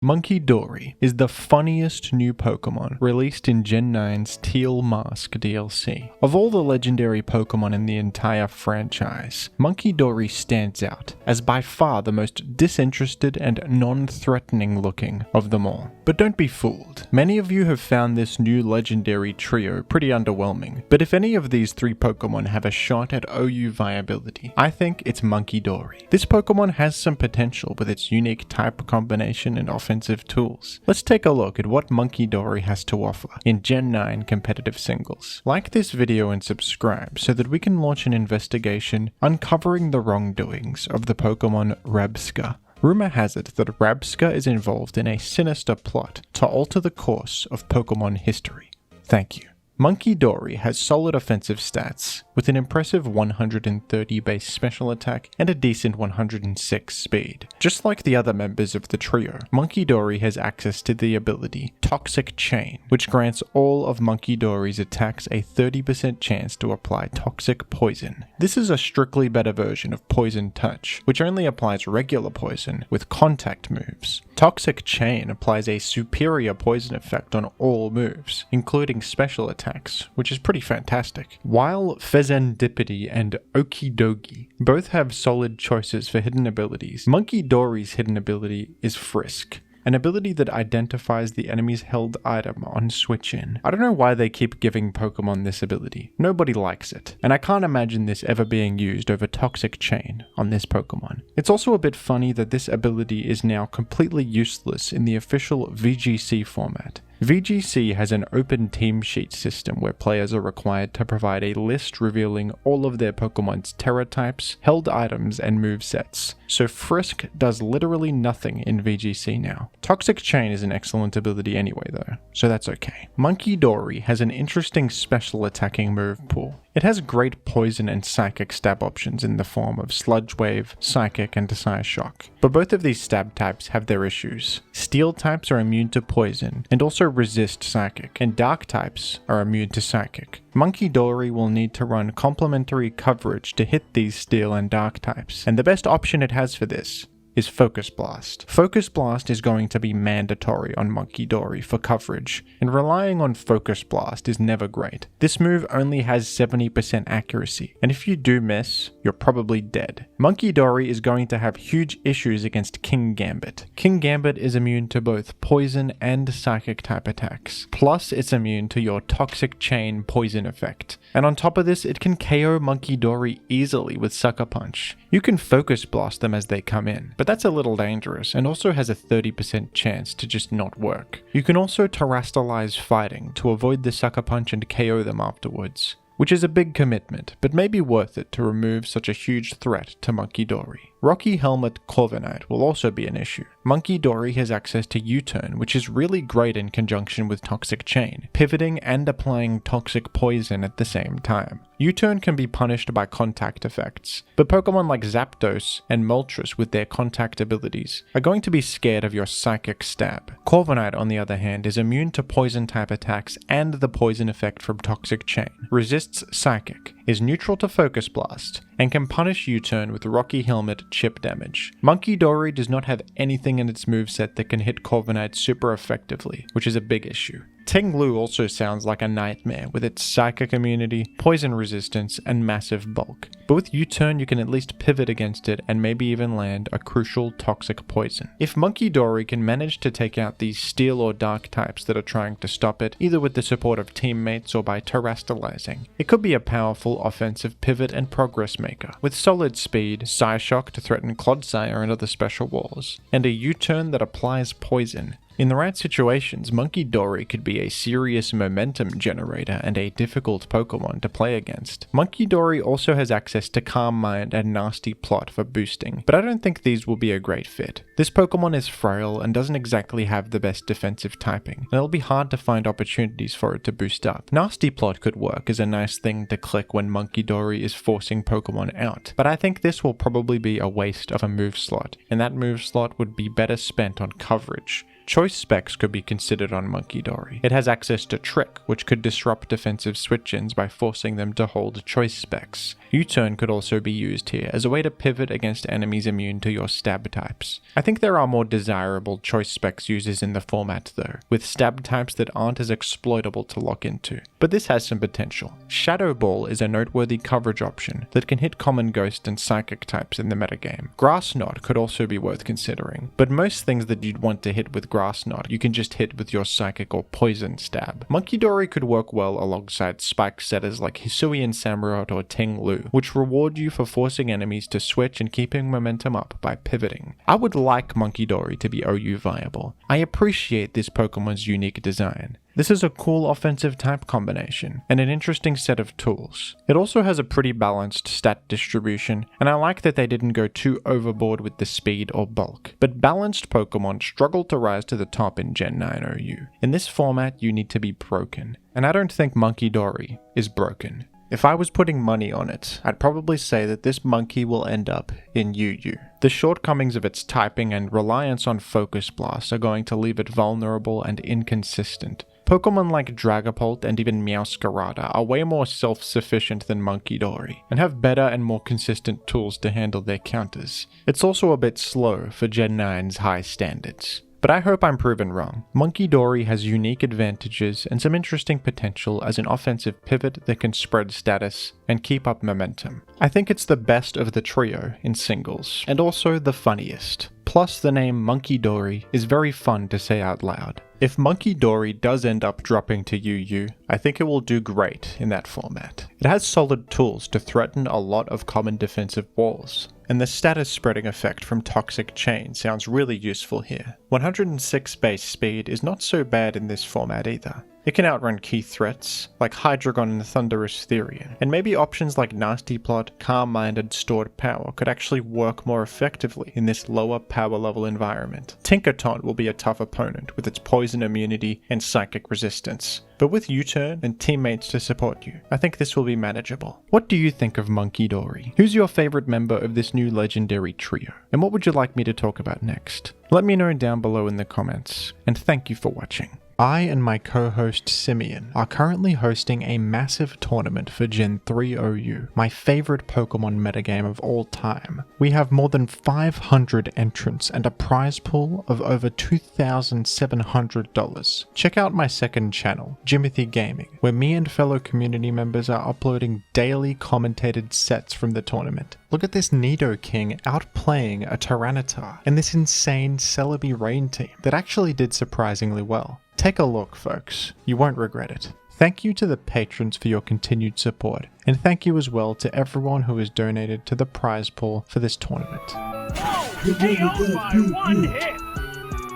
Munkidori is the funniest new Pokemon released in Gen 9's Teal Mask DLC. Of all the legendary Pokemon in the entire franchise, Munkidori stands out as by far the most disinterested and non-threatening looking of them all. But don't be fooled. Many of you have found this new legendary trio pretty underwhelming, but if any of these three Pokemon have a shot at OU viability, I think it's Munkidori. This Pokemon has some potential with its unique type combination and offensive tools. Let's take a look at what Munkidori has to offer in Gen 9 competitive singles. Like this video and subscribe so that we can launch an investigation uncovering the wrongdoings of the Pokemon Rabsca. Rumor has it that Rabsca is involved in a sinister plot to alter the course of Pokemon history. Thank you. Munkidori has solid offensive stats, with an impressive 130 base special attack and a decent 106 speed. Just like the other members of the trio, Munkidori has access to the ability Toxic Chain, which grants all of Munkidori's attacks a 30% chance to apply Toxic Poison. This is a strictly better version of Poison Touch, which only applies regular poison with contact moves. Toxic Chain applies a superior poison effect on all moves, including special attacks, which is pretty fantastic. While Fezandipity and Okidogi both have solid choices for hidden abilities, Munkidori's hidden ability is Frisk, an ability that identifies the enemy's held item on switch in. I don't know why they keep giving Pokemon this ability. Nobody likes it, and I can't imagine this ever being used over Toxic Chain on this Pokemon. It's also a bit funny that this ability is now completely useless in the official VGC format. VGC has an open team sheet system where players are required to provide a list revealing all of their Pokemon's Terra types, held items, and movesets. So Frisk does literally nothing in VGC now. Toxic Chain is an excellent ability anyway though, so that's okay. Munkidori has an interesting special attacking move pool. It has great poison and psychic stab options in the form of Sludge Wave, Psychic, and Psyshock. But both of these stab types have their issues. Steel types are immune to poison and also resist Psychic, and Dark types are immune to Psychic. Munkidori will need to run complementary coverage to hit these Steel and Dark types, and the best option it has for this is Focus Blast. Focus Blast is going to be mandatory on Munkidori for coverage, and relying on Focus Blast is never great. This move only has 70% accuracy, and if you do miss, you're probably dead. Munkidori is going to have huge issues against King Gambit. King Gambit is immune to both poison and psychic type attacks, plus it's immune to your Toxic Chain poison effect. And on top of this, it can KO Munkidori easily with Sucker Punch. You can Focus Blast them as they come in, but that's a little dangerous and also has a 30% chance to just not work. You can also Terrastalize fighting to avoid the Sucker Punch and KO them afterwards, which is a big commitment, but may be worth it to remove such a huge threat to Munkidori. Rocky Helmet Corviknight will also be an issue. Munkidori has access to U-Turn, which is really great in conjunction with Toxic Chain, pivoting and applying Toxic Poison at the same time. U-Turn can be punished by contact effects, but Pokemon like Zapdos and Moltres with their contact abilities are going to be scared of your Psychic Stab. Corviknight, on the other hand, is immune to poison type attacks and the poison effect from Toxic Chain, resists Psychic, is neutral to Focus Blast, and can punish U-Turn with Rocky Helmet chip damage. Munkidori does not have anything in its moveset that can hit Corviknight super effectively, which is a big issue. Tinglu also sounds like a nightmare with its psychic immunity, poison resistance, and massive bulk. But with U-Turn you can at least pivot against it and maybe even land a crucial toxic poison. If Munkidori can manage to take out these Steel or Dark types that are trying to stop it, either with the support of teammates or by Terrastalizing, it could be a powerful offensive pivot and progress maker, with solid speed, Psyshock to threaten Clodsire and other special walls, and a U-Turn that applies poison. In the right situations, Munkidori could be a serious momentum generator and a difficult Pokemon to play against. Munkidori also has access to Calm Mind and Nasty Plot for boosting, but I don't think these will be a great fit. This Pokemon is frail and doesn't exactly have the best defensive typing, and it'll be hard to find opportunities for it to boost up. Nasty Plot could work as a nice thing to click when Munkidori is forcing Pokemon out, but I think this will probably be a waste of a move slot, and that move slot would be better spent on coverage. Choice specs could be considered on Munkidori. It has access to Trick, which could disrupt defensive switch-ins by forcing them to hold choice specs. U-turn could also be used here as a way to pivot against enemies immune to your stab types. I think there are more desirable choice specs users in the format though, with stab types that aren't as exploitable to lock into. But this has some potential. Shadow Ball is a noteworthy coverage option that can hit common ghost and psychic types in the metagame. Grass Knot could also be worth considering, but most things that you'd want to hit with Grass Knot you can just hit with your psychic or poison stab. Munkidori could work well alongside spike setters like Hisui and Samurott or Ting Lu, which reward you for forcing enemies to switch and keeping momentum up by pivoting. I would like Munkidori to be OU viable. I appreciate this Pokemon's unique design. This is a cool offensive type combination, and an interesting set of tools. It also has a pretty balanced stat distribution, and I like that they didn't go too overboard with the speed or bulk. But balanced Pokemon struggle to rise to the top in Gen 9 OU. In this format, you need to be broken, and I don't think Munkidori is broken. If I was putting money on it, I'd probably say that this monkey will end up in UU. The shortcomings of its typing and reliance on Focus Blast are going to leave it vulnerable and inconsistent. Pokemon like Dragapult and even Meowscarada are way more self-sufficient than Munkidori, and have better and more consistent tools to handle their counters. It's also a bit slow for Gen 9's high standards. But I hope I'm proven wrong. Munkidori has unique advantages and some interesting potential as an offensive pivot that can spread status and keep up momentum. I think it's the best of the trio in singles, and also the funniest. Plus, the name Munkidori is very fun to say out loud. If Munkidori does end up dropping to UU, I think it will do great in that format. It has solid tools to threaten a lot of common defensive walls, and the status spreading effect from Toxic Chain sounds really useful here. 106 base speed is not so bad in this format either. It can outrun key threats, like Hydreigon and Thunderous Therian, and maybe options like Nasty Plot, Calm Mind, and Stored Power could actually work more effectively in this lower power level environment. Tinkaton will be a tough opponent with its poison immunity and psychic resistance, but with U-turn and teammates to support you, I think this will be manageable. What do you think of Munkidori? Who's your favorite member of this new legendary trio? And what would you like me to talk about next? Let me know down below in the comments, and thank you for watching. I and my co-host Simeon are currently hosting a massive tournament for Gen 3 OU, my favorite Pokemon metagame of all time. We have more than 500 entrants and a prize pool of over $2,700. Check out my second channel, Jimothy Gaming, where me and fellow community members are uploading daily commentated sets from the tournament. Look at this Nidoking outplaying a Tyranitar, and this insane Celebi Rain team that actually did surprisingly well. Take a look, folks. You won't regret it. Thank you to the patrons for your continued support, and thank you as well to everyone who has donated to the prize pool for this tournament. KO by one hit!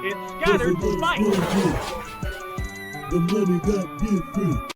It scattered Spike! The money got different.